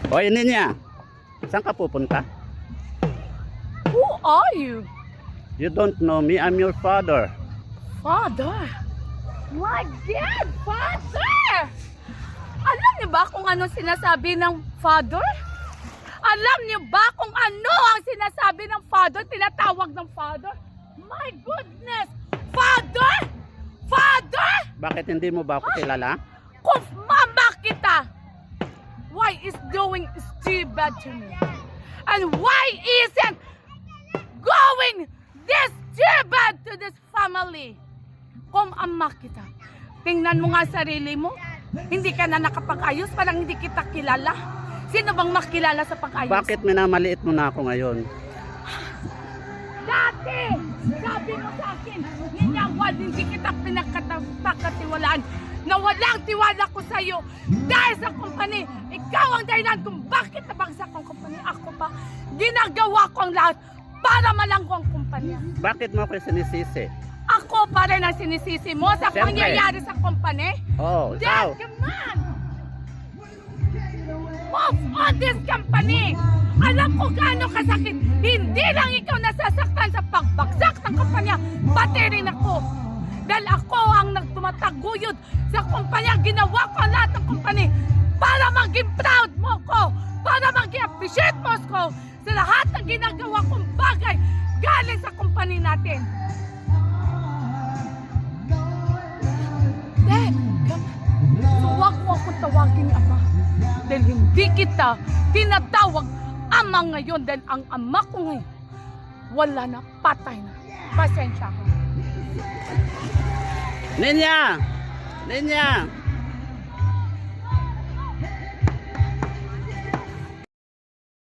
Hoy, Ninya. Saan ka pupunta? Who are you? You don't know me. I'm your father. Father? My dear father! Alam niyo ba kung ano sinasabi ng father? Alam niyo ba kung ano ang sinasabi ng father? Tinatawag ng father? My goodness! Father? Father? Bakit hindi mo ba ako kilala? Kung mama kita! Why is doing stupid to me? And why isn't going this stupid to this family? Kung ama kita, tingnan mo nga sarili mo. Hindi ka na nakapag-ayos, parang hindi kita kilala. Sino bang makilala sa pag-ayos? Bakit minamaliit mo na ako ngayon? Dati, sabi mo sa akin, hindi kita pinagkatiwalaan, na walang tiwala ko sa iyo dahil sa company. Ikaw ang dahilan kung bakit nabagsak ang company. Ako pa, ginagawa ko ang lahat para malanggo ang kumpanya. Bakit mo ako sinisisi? Ako pa rin ang sinisisi mo sa Siyempre. pangyayari sa company? Oh, Dad, ikaw. come on! Move on this company! Alam ko gaano kasakit. Hindi lang ikaw nasasaktan sa pagbagsak ng kumpanya, pati rin ako. Dahil ako ang nagtumataguyod sa kumpanya, ginawa ko ang lahat ng kumpanya para maging proud mo ko, para maging appreciate mo ko sa lahat ng ginagawa kong bagay galing sa kumpanya natin. Dad, come on. So huwag mo akong tawagin ama. Dahil hindi kita tinatawag ama ngayon. Dahil ang ama ko ngayon, wala na, patay na. Pasensya ka. Ninya! Ninya!